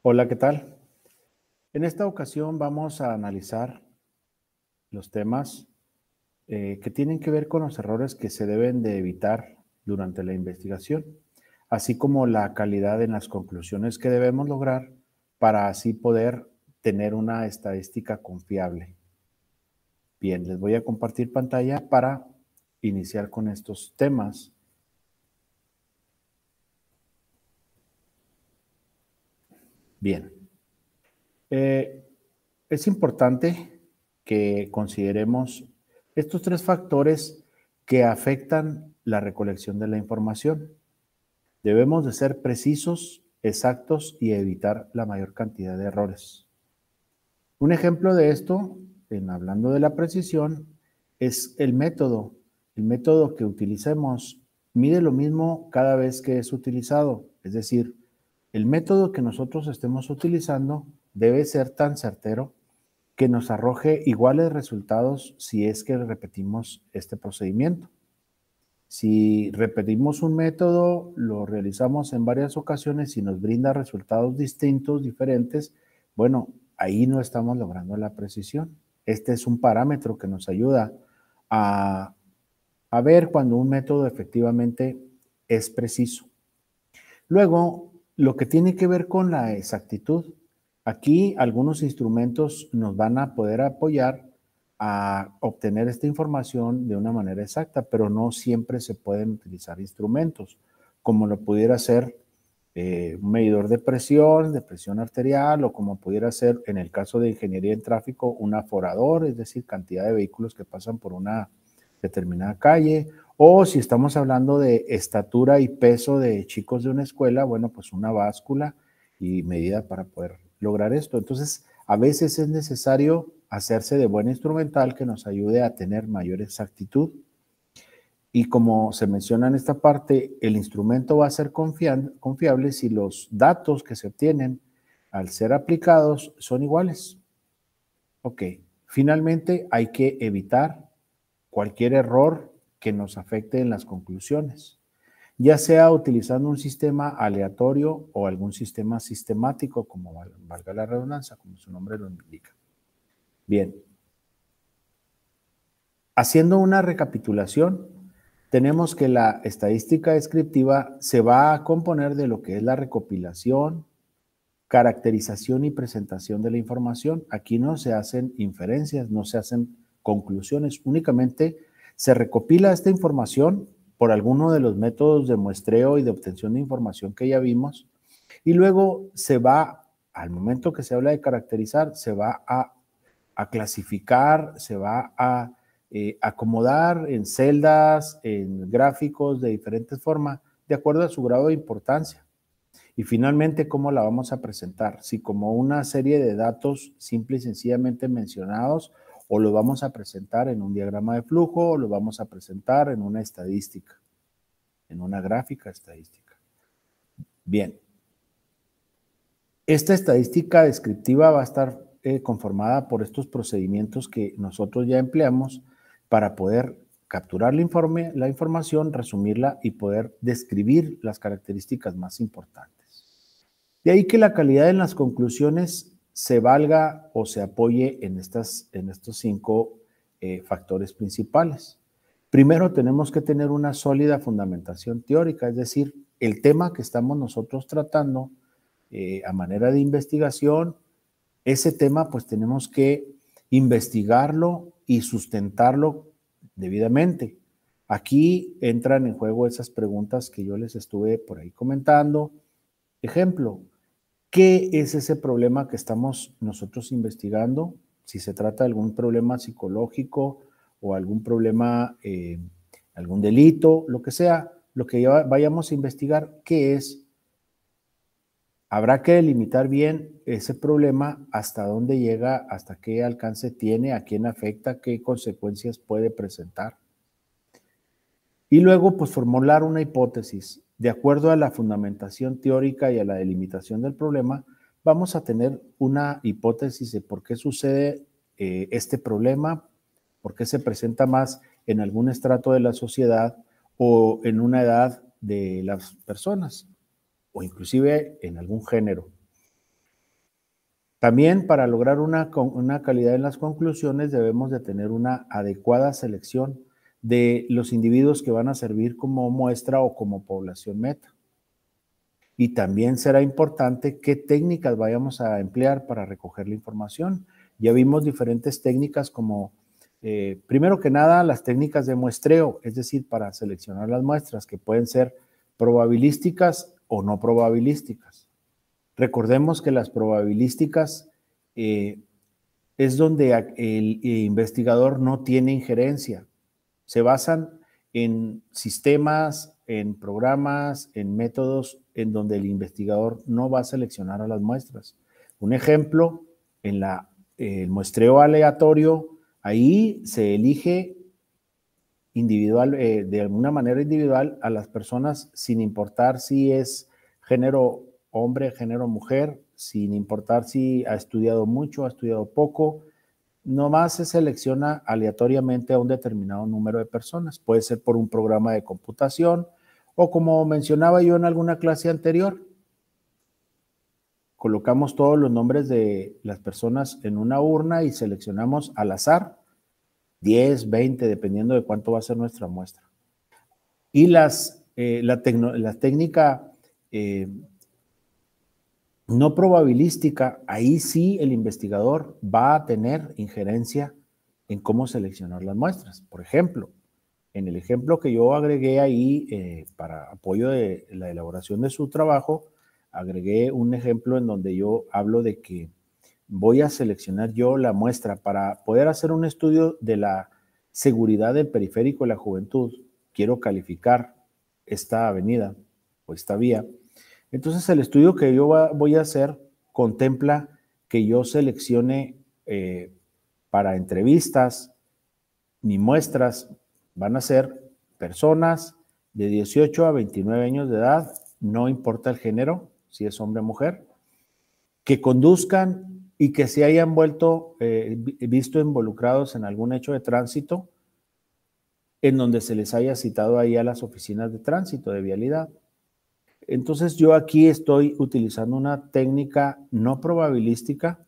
Hola, ¿qué tal? En esta ocasión vamos a analizar los temas que tienen que ver con los errores que se deben de evitar durante la investigación, así como la calidad en las conclusiones que debemos lograr para así poder tener una estadística confiable. Bien, les voy a compartir pantalla para iniciar con estos temas. Bien, eh, es importante que consideremos estos tres factores que afectan la recolección de la información. Debemos de ser precisos, exactos y evitar la mayor cantidad de errores. Un ejemplo de esto, en hablando de la precisión, es el método. El método que utilicemos mide lo mismo cada vez que es utilizado. Es decir, el método que nosotros estemos utilizando debe ser tan certero que nos arroje iguales resultados si es que repetimos este procedimiento. Si repetimos un método, lo realizamos en varias ocasiones y nos brinda resultados distintos, diferentes, bueno, ahí no estamos logrando la precisión. Este es un parámetro que nos ayuda a, a ver cuando un método efectivamente es preciso. Luego, lo que tiene que ver con la exactitud. Aquí algunos instrumentos nos van a poder apoyar a obtener esta información de una manera exacta, pero no siempre se pueden utilizar instrumentos, como lo pudiera ser un medidor de presión arterial, o como pudiera ser en el caso de ingeniería en tráfico, un aforador, es decir, cantidad de vehículos que pasan por una determinada calle, o si estamos hablando de estatura y peso de chicos de una escuela, bueno, pues una báscula y medida para poder lograr esto. Entonces, a veces es necesario hacerse de buen instrumental que nos ayude a tener mayor exactitud. Y como se menciona en esta parte, el instrumento va a ser confiable si los datos que se obtienen al ser aplicados son iguales. Ok, finalmente hay que evitar cualquier error que nos afecte en las conclusiones, ya sea utilizando un sistema aleatorio o algún sistema sistemático, como valga la redundancia, como su nombre lo indica. Bien, haciendo una recapitulación, tenemos que la estadística descriptiva se va a componer de lo que es la recopilación, caracterización y presentación de la información. Aquí no se hacen inferencias, no se hacen conclusiones, únicamente se recopila esta información por alguno de los métodos de muestreo y de obtención de información que ya vimos, y luego se va, al momento que se habla de caracterizar, se va a clasificar, se va a acomodar en celdas, en gráficos de diferentes formas, de acuerdo a su grado de importancia. Y finalmente, ¿cómo la vamos a presentar? Si como una serie de datos simple y sencillamente mencionados, o lo vamos a presentar en un diagrama de flujo, o lo vamos a presentar en una estadística, en una gráfica estadística. Bien, esta estadística descriptiva va a estar conformada por estos procedimientos que nosotros ya empleamos para poder capturar la información, resumirla y poder describir las características más importantes. De ahí que la calidad en las conclusiones se valga o se apoye en estos cinco factores principales. Primero, tenemos que tener una sólida fundamentación teórica, es decir, el tema que estamos nosotros tratando a manera de investigación, ese tema pues tenemos que investigarlo y sustentarlo debidamente. Aquí entran en juego esas preguntas que yo les estuve por ahí comentando. Ejemplo, ¿qué es ese problema que estamos nosotros investigando? Si se trata de algún problema psicológico o algún problema, algún delito, lo que sea, lo que vayamos a investigar, ¿qué es? Habrá que delimitar bien ese problema, hasta dónde llega, hasta qué alcance tiene, a quién afecta, qué consecuencias puede presentar. Y luego, pues, formular una hipótesis. De acuerdo a la fundamentación teórica y a la delimitación del problema, vamos a tener una hipótesis de por qué sucede este problema, por qué se presenta más en algún estrato de la sociedad o en una edad de las personas, o inclusive en algún género. También para lograr una calidad en las conclusiones debemos de tener una adecuada selección de los individuos que van a servir como muestra o como población meta. Y también será importante qué técnicas vayamos a emplear para recoger la información. Ya vimos diferentes técnicas como, primero que nada, las técnicas de muestreo, es decir, para seleccionar las muestras, que pueden ser probabilísticas o no probabilísticas. Recordemos que las probabilísticas es donde el investigador no tiene injerencia. Se basan en sistemas, en programas, en métodos en donde el investigador no va a seleccionar a las muestras. Un ejemplo, en el muestreo aleatorio, ahí se elige individual, de alguna manera individual a las personas sin importar si es género hombre, género mujer, sin importar si ha estudiado mucho, ha estudiado poco. Nomás se selecciona aleatoriamente a un determinado número de personas. Puede ser por un programa de computación o, como mencionaba yo en alguna clase anterior, colocamos todos los nombres de las personas en una urna y seleccionamos al azar 10, 20, dependiendo de cuánto va a ser nuestra muestra. Y la técnica no probabilística, ahí sí el investigador va a tener injerencia en cómo seleccionar las muestras. Por ejemplo, en el ejemplo que yo agregué ahí para apoyo de la elaboración de su trabajo, agregué un ejemplo en donde yo hablo de que voy a seleccionar yo la muestra para poder hacer un estudio de la seguridad del periférico de la juventud. Quiero calificar esta avenida o esta vía. Entonces, el estudio que yo voy a hacer contempla que yo seleccione para entrevistas, mis muestras van a ser personas de 18 a 29 años de edad, no importa el género, si es hombre o mujer, que conduzcan y que se hayan visto involucrados en algún hecho de tránsito en donde se les haya citado ahí a las oficinas de tránsito, de vialidad. Entonces yo aquí estoy utilizando una técnica no probabilística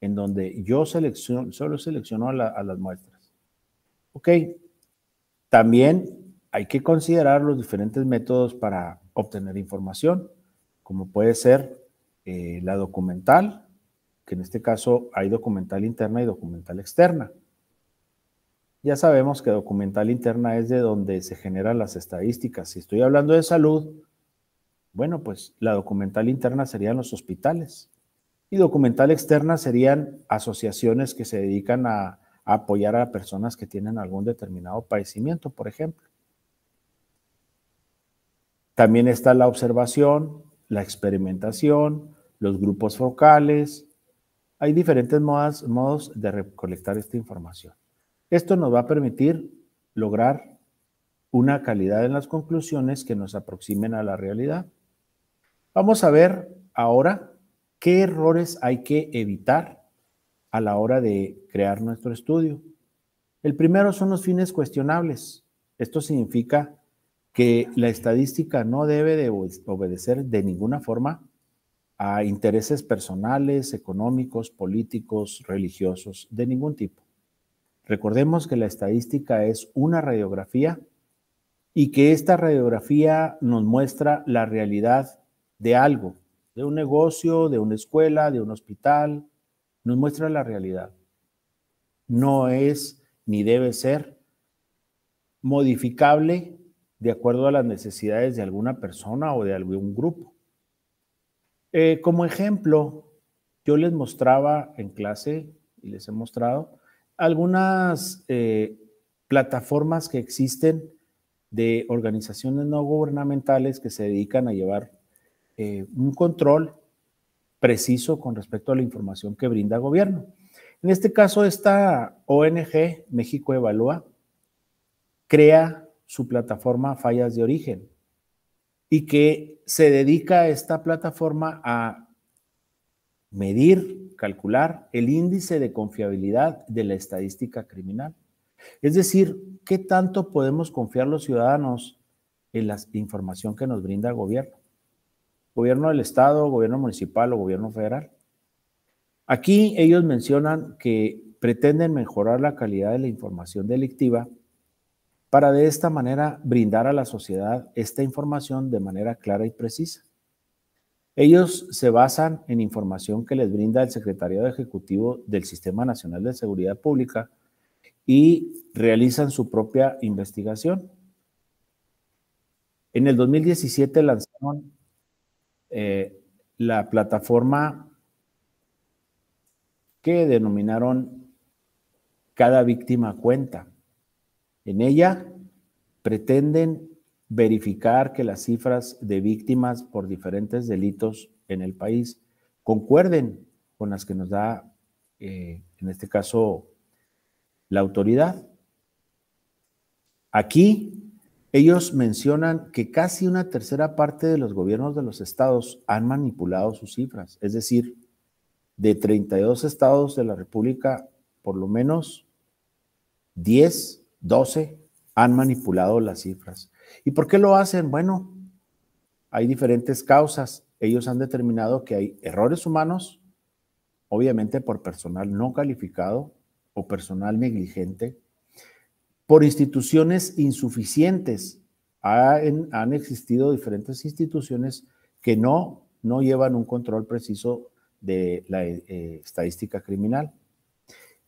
en donde yo solo selecciono a las muestras. Ok, también hay que considerar los diferentes métodos para obtener información, como puede ser la documental, que en este caso hay documental interna y documental externa. Ya sabemos que documental interna es de donde se generan las estadísticas. Si estoy hablando de salud, bueno, pues la documental interna serían los hospitales y documental externa serían asociaciones que se dedican a apoyar a personas que tienen algún determinado padecimiento, por ejemplo. También está la observación, la experimentación, los grupos focales. Hay diferentes modos de recolectar esta información. Esto nos va a permitir lograr una calidad en las conclusiones que nos aproximen a la realidad. Vamos a ver ahora qué errores hay que evitar a la hora de crear nuestro estudio. El primero son los fines cuestionables. Esto significa que la estadística no debe de obedecer de ninguna forma a intereses personales, económicos, políticos, religiosos, de ningún tipo. Recordemos que la estadística es una radiografía y que esta radiografía nos muestra la realidad de algo, de un negocio, de una escuela, de un hospital, nos muestra la realidad. No es ni debe ser modificable de acuerdo a las necesidades de alguna persona o de algún grupo. Como ejemplo, yo les mostraba en clase y les he mostrado algunas plataformas que existen de organizaciones no gubernamentales que se dedican a llevar un control preciso con respecto a la información que brinda el gobierno. En este caso, esta ONG, México Evalúa, crea su plataforma Fallas de Origen y que se dedica a esta plataforma a medir, calcular el índice de confiabilidad de la estadística criminal. Es decir, ¿qué tanto podemos confiar los ciudadanos en la información que nos brinda el gobierno? ¿Gobierno del estado, gobierno municipal o gobierno federal? Aquí ellos mencionan que pretenden mejorar la calidad de la información delictiva para de esta manera brindar a la sociedad esta información de manera clara y precisa. Ellos se basan en información que les brinda el Secretariado Ejecutivo del Sistema Nacional de Seguridad Pública y realizan su propia investigación. En el 2017 lanzaron la plataforma que denominaron Cada Víctima Cuenta. En ella pretenden verificar que las cifras de víctimas por diferentes delitos en el país concuerden con las que nos da, en este caso, la autoridad. Aquí ellos mencionan que casi una tercera parte de los gobiernos de los estados han manipulado sus cifras, es decir, de 32 estados de la República, por lo menos 10, 12 han manipulado las cifras. ¿Y por qué lo hacen? Bueno, hay diferentes causas. Ellos han determinado que hay errores humanos, obviamente por personal no calificado o personal negligente, por instituciones insuficientes. Han existido diferentes instituciones que no llevan un control preciso de la estadística criminal.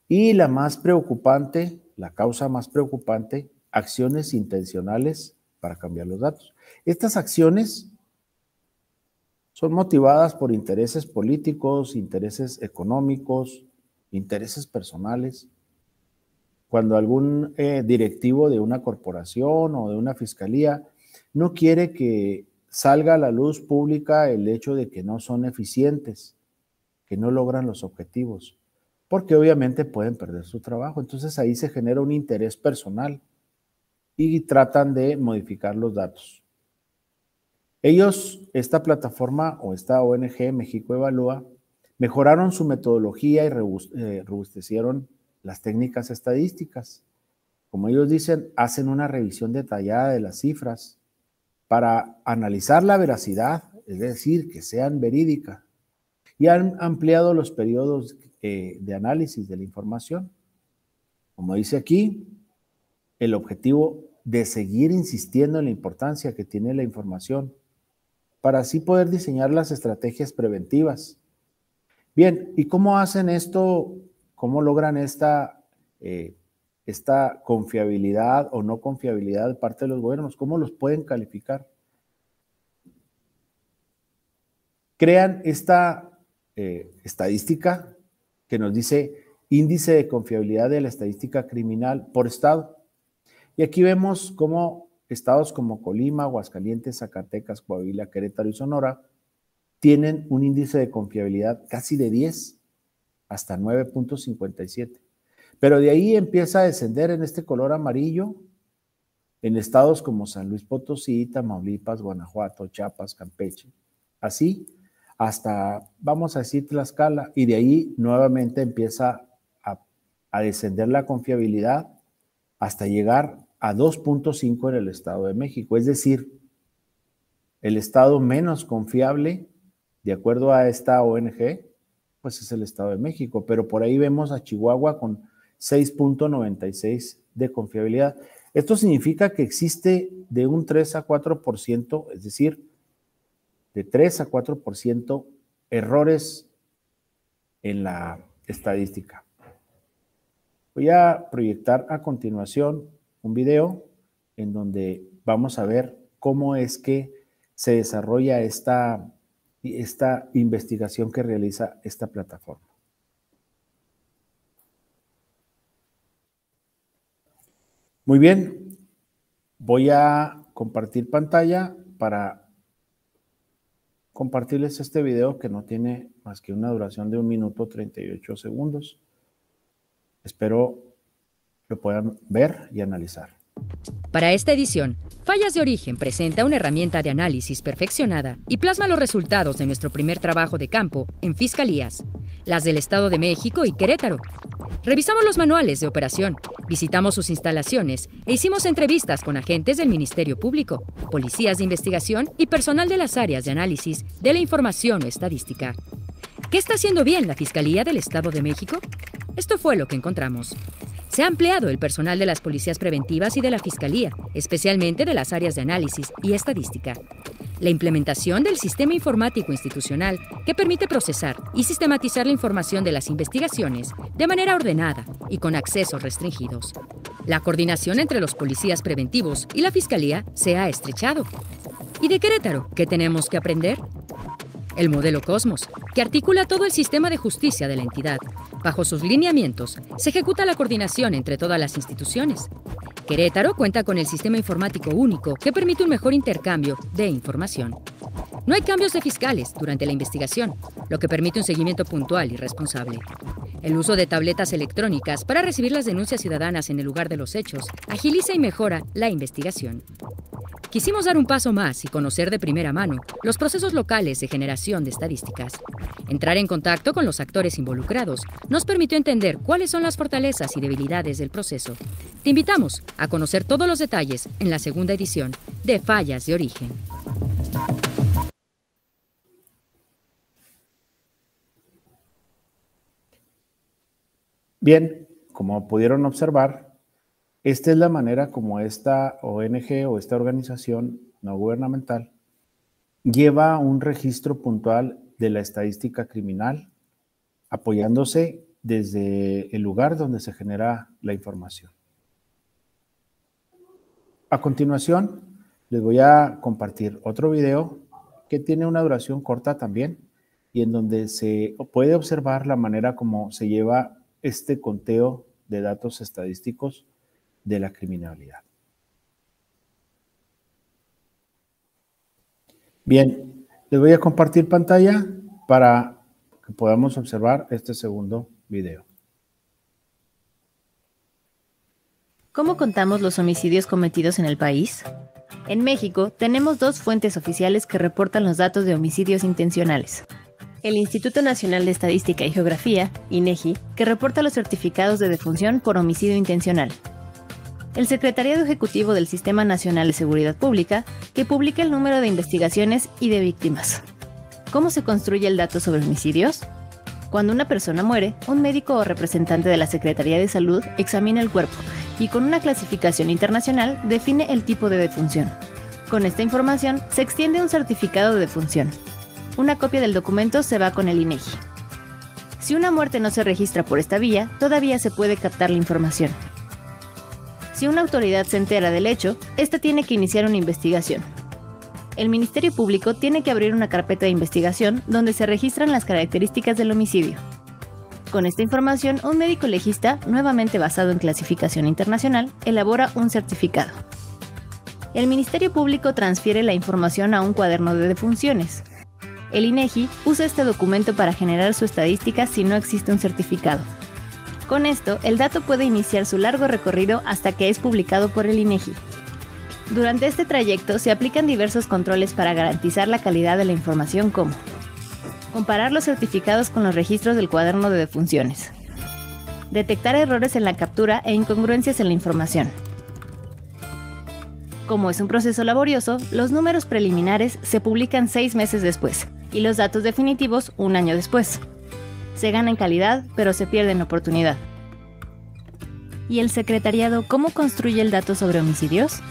Y la más preocupante, la causa más preocupante, acciones intencionales para cambiar los datos. Estas acciones son motivadas por intereses políticos, intereses económicos, intereses personales. Cuando algún directivo de una corporación o de una fiscalía no quiere que salga a la luz pública el hecho de que no son eficientes, que no logran los objetivos, porque obviamente pueden perder su trabajo. Entonces ahí se genera un interés personal y tratan de modificar los datos. Ellos, esta plataforma o esta ONG México Evalúa, mejoraron su metodología y robustecieron las técnicas estadísticas. Como ellos dicen, hacen una revisión detallada de las cifras para analizar la veracidad, es decir, que sean verídicas, y han ampliado los periodos de análisis de la información. Como dice aquí, el objetivo de seguir insistiendo en la importancia que tiene la información para así poder diseñar las estrategias preventivas. Bien, ¿y cómo hacen esto? ¿Cómo logran esta confiabilidad o no confiabilidad de parte de los gobiernos? ¿Cómo los pueden calificar? Crean esta estadística que nos dice índice de confiabilidad de la estadística criminal por estado. Y aquí vemos cómo estados como Colima, Aguascalientes, Zacatecas, Coahuila, Querétaro y Sonora tienen un índice de confiabilidad casi de 10 hasta 9.57. Pero de ahí empieza a descender en este color amarillo en estados como San Luis Potosí, Tamaulipas, Guanajuato, Chiapas, Campeche. Así hasta, vamos a decir, Tlaxcala, y de ahí nuevamente empieza a descender la confiabilidad hasta llegar a 2.5 en el Estado de México. Es decir, el estado menos confiable, de acuerdo a esta ONG, pues es el Estado de México, pero por ahí vemos a Chihuahua con 6.96 de confiabilidad. Esto significa que existe de un 3 a 4%, es decir, de 3 a 4% errores en la estadística. Voy a proyectar a continuación un video en donde vamos a ver cómo es que se desarrolla esta investigación que realiza esta plataforma. Muy bien, voy a compartir pantalla para compartirles este video que no tiene más que una duración de 1 minuto 38 segundos. Espero lo puedan ver y analizar. Para esta edición, Fallas de Origen presenta una herramienta de análisis perfeccionada y plasma los resultados de nuestro primer trabajo de campo en fiscalías, las del Estado de México y Querétaro. Revisamos los manuales de operación, visitamos sus instalaciones e hicimos entrevistas con agentes del Ministerio Público, policías de investigación y personal de las áreas de análisis de la información o estadística. ¿Qué está haciendo bien la Fiscalía del Estado de México? Esto fue lo que encontramos. Se ha ampliado el personal de las policías preventivas y de la Fiscalía, especialmente de las áreas de análisis y estadística. La implementación del sistema informático institucional que permite procesar y sistematizar la información de las investigaciones de manera ordenada y con accesos restringidos. La coordinación entre los policías preventivos y la Fiscalía se ha estrechado. ¿Y de Querétaro qué tenemos que aprender? El modelo Cosmos, que articula todo el sistema de justicia de la entidad. Bajo sus lineamientos, se ejecuta la coordinación entre todas las instituciones. Querétaro cuenta con el sistema informático único que permite un mejor intercambio de información. No hay cambios de fiscales durante la investigación, lo que permite un seguimiento puntual y responsable. El uso de tabletas electrónicas para recibir las denuncias ciudadanas en el lugar de los hechos agiliza y mejora la investigación. Quisimos dar un paso más y conocer de primera mano los procesos locales de generación de estadísticas. Entrar en contacto con los actores involucrados nos permitió entender cuáles son las fortalezas y debilidades del proceso. Te invitamos a conocer todos los detalles en la segunda edición de Fallas de Origen. Bien, como pudieron observar, esta es la manera como esta ONG o esta organización no gubernamental lleva un registro puntual de la estadística criminal, apoyándose desde el lugar donde se genera la información. A continuación, les voy a compartir otro video que tiene una duración corta también y en donde se puede observar la manera como se lleva este conteo de datos estadísticos de la criminalidad. Bien, les voy a compartir pantalla para que podamos observar este segundo video. ¿Cómo contamos los homicidios cometidos en el país? En México tenemos dos fuentes oficiales que reportan los datos de homicidios intencionales. El Instituto Nacional de Estadística y Geografía, INEGI, que reporta los certificados de defunción por homicidio intencional. El Secretariado Ejecutivo del Sistema Nacional de Seguridad Pública, que publica el número de investigaciones y de víctimas. ¿Cómo se construye el dato sobre homicidios? Cuando una persona muere, un médico o representante de la Secretaría de Salud examina el cuerpo y con una clasificación internacional define el tipo de defunción. Con esta información se extiende un certificado de defunción. Una copia del documento se va con el INEGI. Si una muerte no se registra por esta vía, todavía se puede captar la información. Si una autoridad se entera del hecho, ésta tiene que iniciar una investigación. El Ministerio Público tiene que abrir una carpeta de investigación donde se registran las características del homicidio. Con esta información, un médico legista, nuevamente basado en clasificación internacional, elabora un certificado. El Ministerio Público transfiere la información a un cuaderno de defunciones. El INEGI usa este documento para generar su estadística si no existe un certificado. Con esto, el dato puede iniciar su largo recorrido hasta que es publicado por el INEGI. Durante este trayecto se aplican diversos controles para garantizar la calidad de la información como comparar los certificados con los registros del cuaderno de defunciones, detectar errores en la captura e incongruencias en la información. Como es un proceso laborioso, los números preliminares se publican 6 meses después y los datos definitivos 1 año después. Se gana en calidad, pero se pierde en oportunidad. ¿Y el secretariado cómo construye el dato sobre homicidios?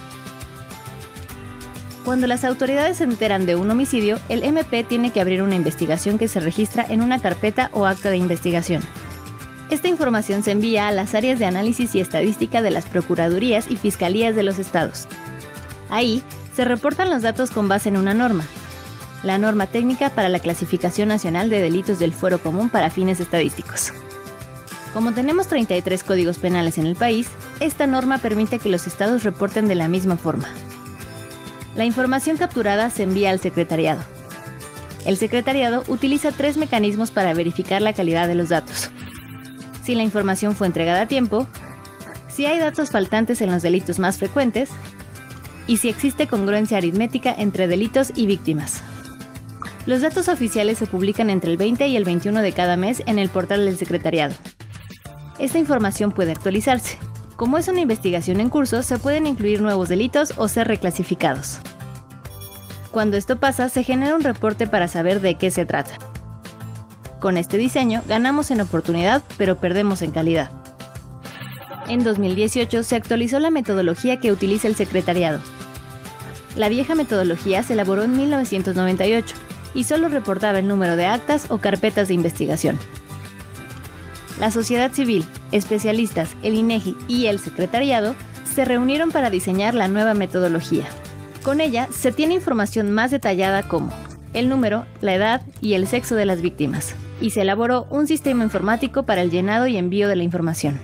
Cuando las autoridades se enteran de un homicidio, el MP tiene que abrir una investigación que se registra en una carpeta o acta de investigación. Esta información se envía a las áreas de análisis y estadística de las procuradurías y fiscalías de los estados. Ahí se reportan los datos con base en una norma, la Norma Técnica para la Clasificación Nacional de Delitos del Fuero Común para fines estadísticos. Como tenemos 33 códigos penales en el país, esta norma permite que los estados reporten de la misma forma. La información capturada se envía al secretariado. El secretariado utiliza 3 mecanismos para verificar la calidad de los datos. Si la información fue entregada a tiempo, si hay datos faltantes en los delitos más frecuentes, y si existe congruencia aritmética entre delitos y víctimas. Los datos oficiales se publican entre el 20 y el 21 de cada mes en el portal del secretariado. Esta información puede actualizarse. Como es una investigación en curso, se pueden incluir nuevos delitos o ser reclasificados. Cuando esto pasa, se genera un reporte para saber de qué se trata. Con este diseño ganamos en oportunidad, pero perdemos en calidad. En 2018 se actualizó la metodología que utiliza el secretariado. La vieja metodología se elaboró en 1998 y solo reportaba el número de actas o carpetas de investigación. La sociedad civil, especialistas, el INEGI y el secretariado se reunieron para diseñar la nueva metodología. Con ella se tiene información más detallada como el número, la edad y el sexo de las víctimas, y se elaboró un sistema informático para el llenado y envío de la información.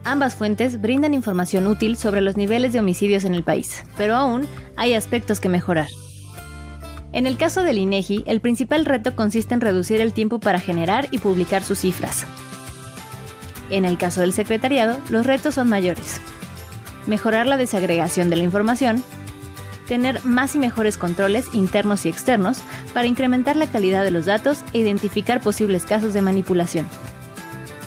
Ambas fuentes brindan información útil sobre los niveles de homicidios en el país, pero aún hay aspectos que mejorar. En el caso del INEGI, el principal reto consiste en reducir el tiempo para generar y publicar sus cifras. En el caso del secretariado, los retos son mayores. Mejorar la desagregación de la información, tener más y mejores controles internos y externos para incrementar la calidad de los datos e identificar posibles casos de manipulación.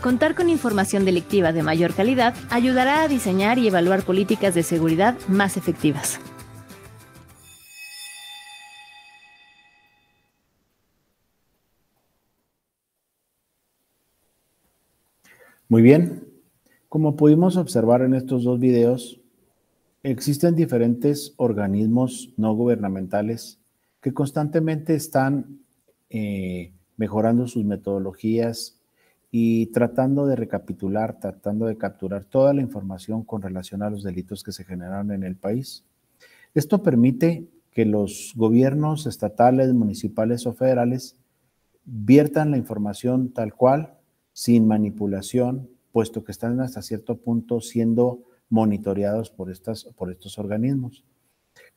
Contar con información delictiva de mayor calidad ayudará a diseñar y evaluar políticas de seguridad más efectivas. Muy bien, como pudimos observar en estos dos videos, existen diferentes organismos no gubernamentales que constantemente están mejorando sus metodologías y tratando de recapitular, tratando de capturar toda la información con relación a los delitos que se generaron en el país. Esto permite que los gobiernos estatales, municipales o federales viertan la información tal cual, sin manipulación, puesto que están hasta cierto punto siendo monitoreados por estos organismos.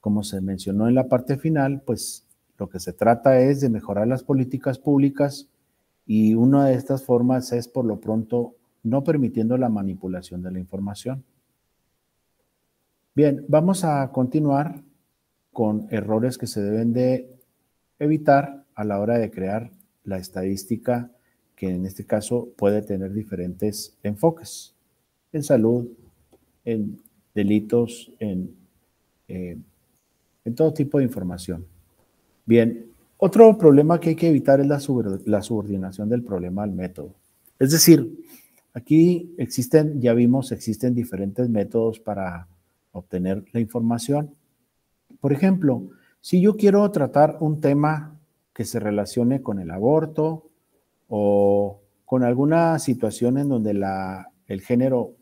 Como se mencionó en la parte final, pues lo que se trata es de mejorar las políticas públicas y una de estas formas es, por lo pronto, no permitiendo la manipulación de la información. Bien, vamos a continuar con errores que se deben de evitar a la hora de crear la estadística, que en este caso puede tener diferentes enfoques, en salud, en delitos, en todo tipo de información. Bien, otro problema que hay que evitar es la subordinación del problema al método. Es decir, aquí existen, ya vimos, existen diferentes métodos para obtener la información. Por ejemplo, si yo quiero tratar un tema que se relacione con el aborto o con alguna situación en donde el género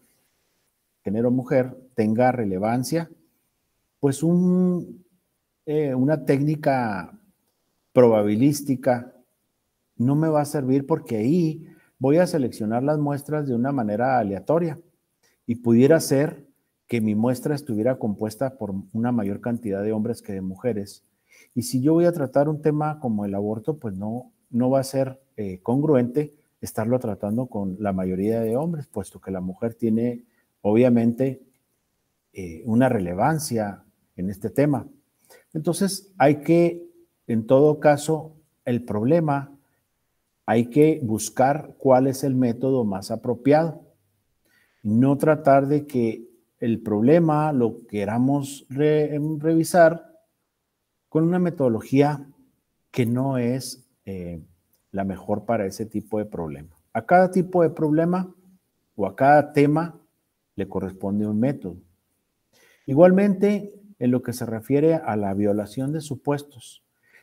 mujer tenga relevancia, pues una técnica probabilística no me va a servir, porque ahí voy a seleccionar las muestras de una manera aleatoria y pudiera ser que mi muestra estuviera compuesta por una mayor cantidad de hombres que de mujeres. Y si yo voy a tratar un tema como el aborto, pues no va a ser congruente estarlo tratando con la mayoría de hombres, puesto que la mujer tiene obviamente una relevancia en este tema. Entonces hay que, en todo caso, el problema, hay que buscar cuál es el método más apropiado. No tratar de que el problema lo queramos revisar con una metodología que no es la mejor para ese tipo de problema. A cada tipo de problema o a cada tema le corresponde un método. Igualmente, en lo que se refiere a la violación de supuestos,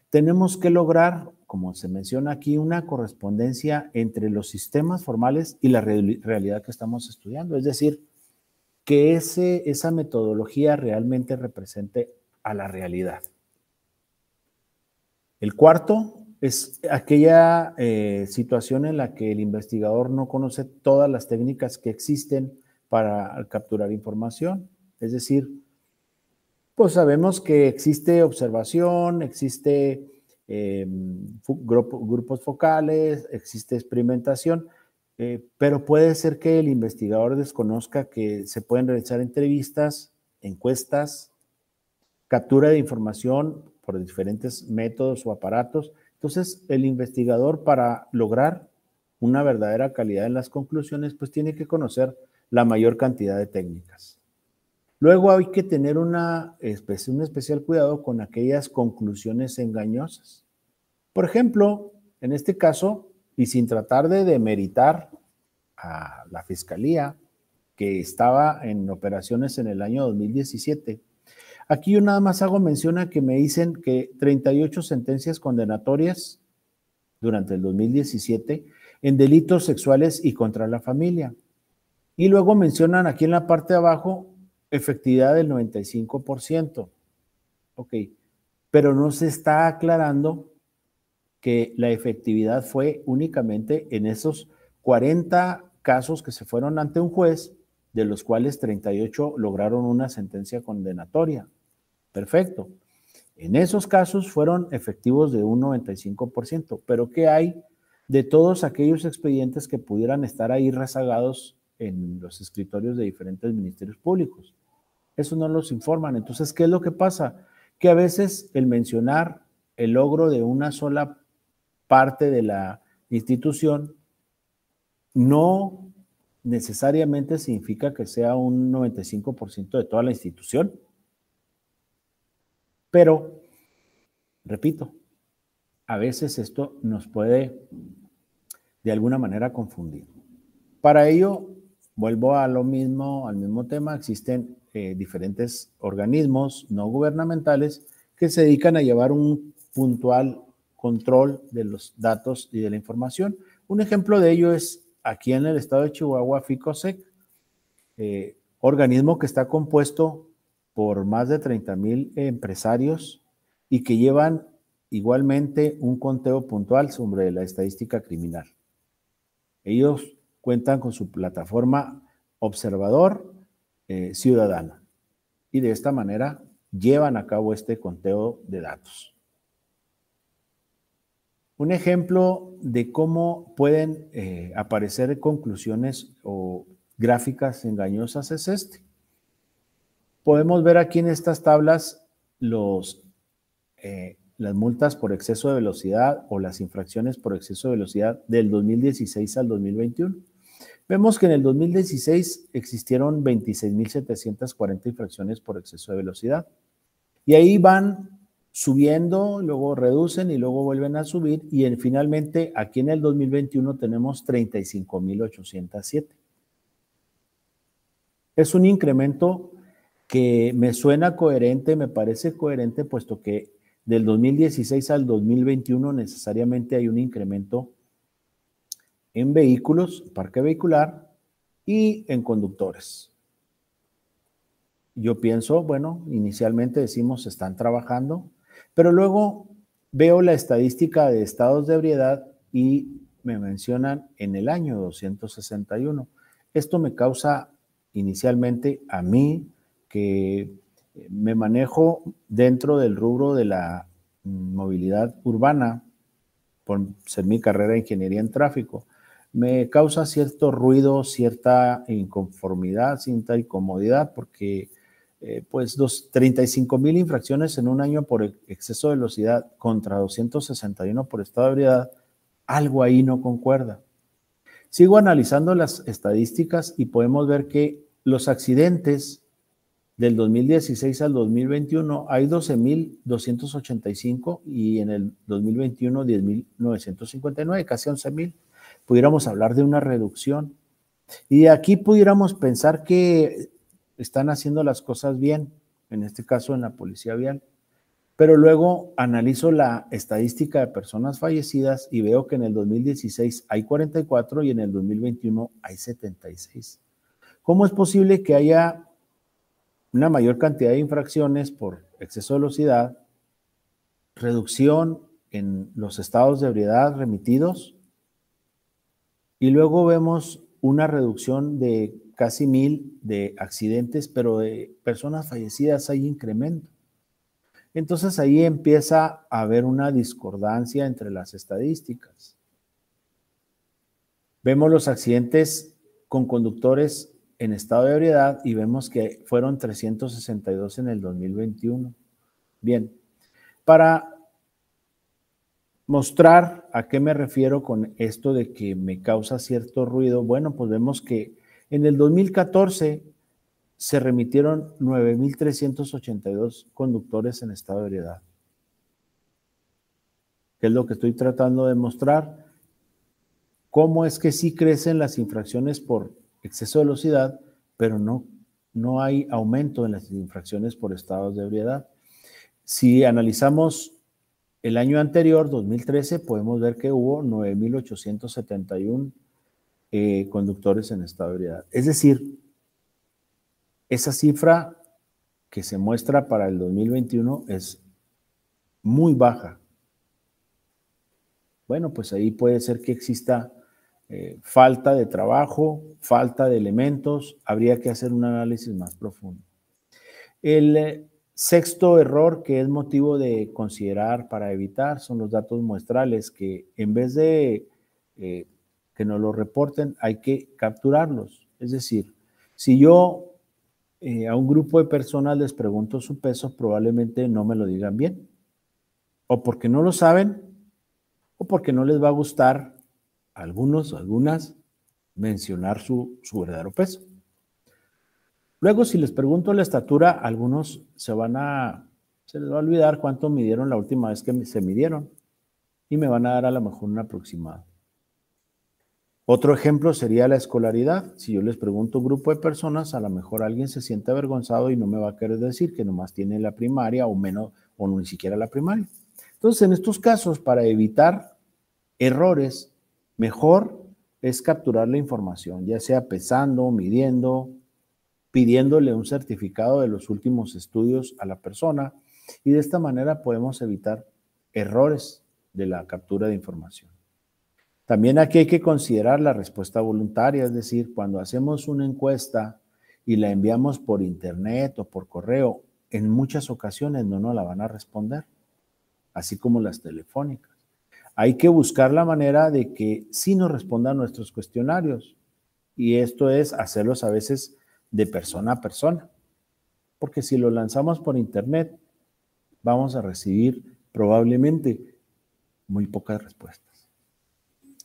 tenemos que lograr, como se menciona aquí, una correspondencia entre los sistemas formales y la realidad que estamos estudiando. Es decir, que esa metodología realmente represente a la realidad. El cuarto es aquella situación en la que el investigador no conoce todas las técnicas que existen para capturar información. Es decir, pues sabemos que existe observación, existe grupos focales, existe experimentación, pero puede ser que el investigador desconozca que se pueden realizar entrevistas, encuestas, captura de información por diferentes métodos o aparatos. Entonces, el investigador, para lograr una verdadera calidad en las conclusiones, pues tiene que conocer la mayor cantidad de técnicas. Luego hay que tener un especial cuidado con aquellas conclusiones engañosas. Por ejemplo, en este caso, Y sin tratar de demeritar a la Fiscalía, que estaba en operaciones en el año 2017, aquí yo nada más hago mención a que me dicen que 38 sentencias condenatorias durante el 2017 en delitos sexuales y contra la familia. Y luego mencionan aquí en la parte de abajo efectividad del 95%. Ok, pero no se está aclarando que la efectividad fue únicamente en esos 40 casos que se fueron ante un juez, de los cuales 38 lograron una sentencia condenatoria. Perfecto. En esos casos fueron efectivos de un 95%, pero ¿qué hay de todos aquellos expedientes que pudieran estar ahí rezagados en los escritorios de diferentes ministerios públicos? Eso no los informan. Entonces, ¿qué es lo que pasa? Que a veces el mencionar el logro de una sola parte de la institución no necesariamente significa que sea un 95% de toda la institución. Pero, repito, a veces esto nos puede de alguna manera confundir. Para ello, vuelvo a lo mismo, al mismo tema, existen diferentes organismos no gubernamentales que se dedican a llevar un puntual control de los datos y de la información. Un ejemplo de ello es aquí en el estado de Chihuahua, FICOSEC, organismo que está compuesto por más de 30,000 empresarios y que llevan igualmente un conteo puntual sobre la estadística criminal. Ellos cuentan con su plataforma Observador Ciudadana y de esta manera llevan a cabo este conteo de datos. Un ejemplo de cómo pueden aparecer conclusiones o gráficas engañosas es este. Podemos ver aquí en estas tablas las multas por exceso de velocidad o las infracciones por exceso de velocidad del 2016 al 2021. Vemos que en el 2016 existieron 26,740 infracciones por exceso de velocidad. Y ahí van subiendo, luego reducen y luego vuelven a subir. Y finalmente aquí en el 2021 tenemos 35,807. Es un incremento que me suena coherente, me parece coherente, puesto que del 2016 al 2021 necesariamente hay un incremento en vehículos, parque vehicular y en conductores. Yo pienso, bueno, inicialmente decimos están trabajando, pero luego veo la estadística de estados de ebriedad y me mencionan en el año 261. Esto me causa inicialmente a mí, que me manejo dentro del rubro de la movilidad urbana, por ser mi carrera de ingeniería en tráfico, me causa cierto ruido, cierta inconformidad, cierta incomodidad, porque pues 35,000 infracciones en un año por exceso de velocidad contra 261 por estado de ebriedad, algo ahí no concuerda. Sigo analizando las estadísticas y podemos ver que los accidentes del 2016 al 2021 hay 12,285 y en el 2021 10,959, casi 11,000. Pudiéramos hablar de una reducción. Y de aquí pudiéramos pensar que están haciendo las cosas bien, en este caso en la policía vial. Pero luego analizo la estadística de personas fallecidas y veo que en el 2016 hay 44 y en el 2021 hay 76. ¿Cómo es posible que haya una mayor cantidad de infracciones por exceso de velocidad, reducción en los estados de ebriedad remitidos, y luego vemos una reducción de casi 1,000 de accidentes, pero de personas fallecidas hay incremento? Entonces ahí empieza a haber una discordancia entre las estadísticas. Vemos los accidentes con conductores en estado de ebriedad y vemos que fueron 362 en el 2021. Bien, para mostrar a qué me refiero con esto de que me causa cierto ruido, bueno, pues vemos que en el 2014 se remitieron 9,382 conductores en estado de ebriedad. ¿Qué es lo que estoy tratando de mostrar? cómo es que sí crecen las infracciones por exceso de velocidad, pero no hay aumento en las infracciones por estados de ebriedad. Si analizamos el año anterior, 2013, podemos ver que hubo 9,871 conductores en estado de ebriedad. Es decir, esa cifra que se muestra para el 2021 es muy baja. Bueno, pues ahí puede ser que exista falta de trabajo, falta de elementos, habría que hacer un análisis más profundo. El sexto error que es motivo de considerar para evitar son los datos muestrales, que en vez de que nos lo reporten, hay que capturarlos. Es decir, si yo a un grupo de personas les pregunto su peso, probablemente no me lo digan bien, o porque no lo saben, o porque no les va a gustar a algunos o algunas mencionar su verdadero peso. Luego, si les pregunto la estatura, algunos se les va a olvidar cuánto midieron la última vez que se midieron y me van a dar a lo mejor un aproximado. Otro ejemplo sería la escolaridad. Si yo les pregunto a un grupo de personas, a lo mejor alguien se siente avergonzado y no me va a querer decir que nomás tiene la primaria o menos, o ni siquiera la primaria. Entonces, en estos casos, para evitar errores, mejor es capturar la información, ya sea pesando, midiendo, pidiéndole un certificado de los últimos estudios a la persona, y de esta manera podemos evitar errores de la captura de información. También aquí hay que considerar la respuesta voluntaria, es decir, cuando hacemos una encuesta y la enviamos por internet o por correo, en muchas ocasiones no nos la van a responder, así como las telefónicas. Hay que buscar la manera de que sí nos respondan nuestros cuestionarios, y esto es hacerlos a veces de persona a persona, porque si lo lanzamos por internet, vamos a recibir probablemente muy pocas respuestas.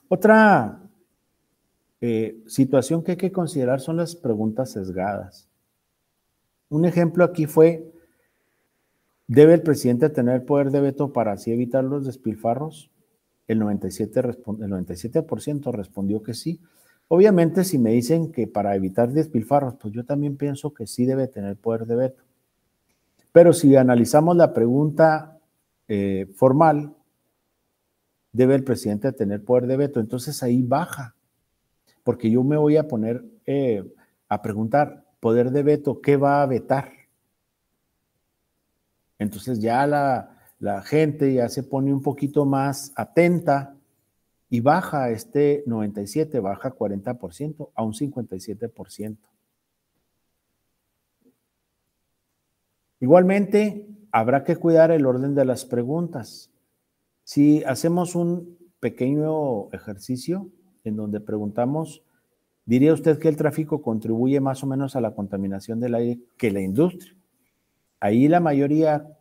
Otra situación que hay que considerar son las preguntas sesgadas. Un ejemplo aquí fue, ¿debe el presidente tener poder de veto para así evitar los despilfarros? El 97% respondió que sí. Obviamente, si me dicen que para evitar despilfarros, pues yo también pienso que sí debe tener poder de veto. Pero si analizamos la pregunta formal, ¿debe el presidente tener poder de veto? Entonces ahí baja, porque yo me voy a poner a preguntar, poder de veto, ¿qué va a vetar? Entonces ya la gente ya se pone un poquito más atenta y baja este 97, baja 40% a un 57%. Igualmente, habrá que cuidar el orden de las preguntas. Si hacemos un pequeño ejercicio en donde preguntamos, ¿diría usted que el tráfico contribuye más o menos a la contaminación del aire que la industria? Ahí la mayoría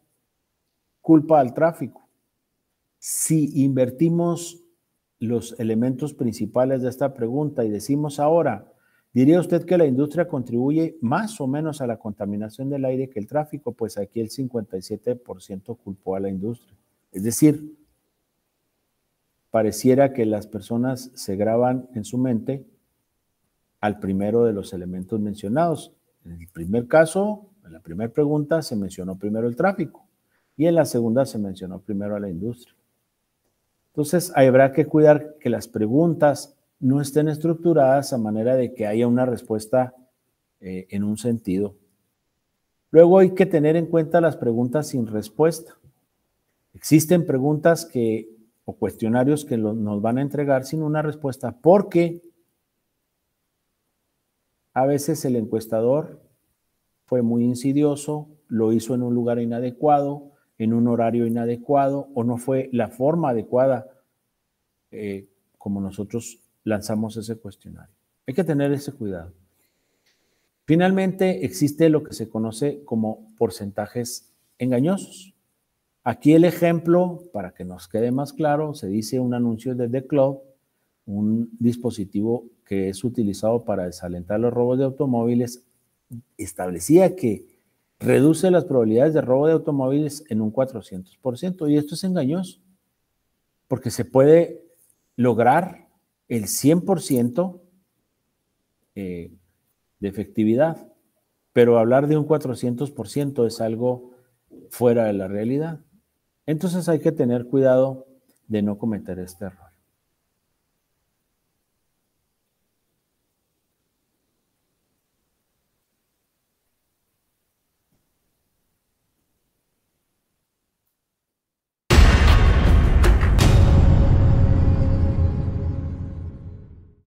culpa al tráfico. Si invertimos los elementos principales de esta pregunta y decimos ahora, ¿diría usted que la industria contribuye más o menos a la contaminación del aire que el tráfico? Pues aquí el 57% culpó a la industria. Es decir, pareciera que las personas se graban en su mente al primero de los elementos mencionados. En el primer caso, en la primera pregunta, se mencionó primero el tráfico y en la segunda se mencionó primero a la industria. Entonces, habrá que cuidar que las preguntas no estén estructuradas a manera de que haya una respuesta en un sentido. Luego hay que tener en cuenta las preguntas sin respuesta. Existen preguntas o cuestionarios que nos van a entregar sin una respuesta porque a veces el encuestador fue muy insidioso, lo hizo en un lugar inadecuado, en un horario inadecuado, o no fue la forma adecuada como nosotros lanzamos ese cuestionario. Hay que tener ese cuidado. Finalmente, existe lo que se conoce como porcentajes engañosos. Aquí el ejemplo, para que nos quede más claro, se dice un anuncio de The Club, un dispositivo que es utilizado para desalentar los robos de automóviles, establecía que reduce las probabilidades de robo de automóviles en un 400%, y esto es engañoso, porque se puede lograr el 100% de efectividad, pero hablar de un 400% es algo fuera de la realidad. Entonces hay que tener cuidado de no cometer este error.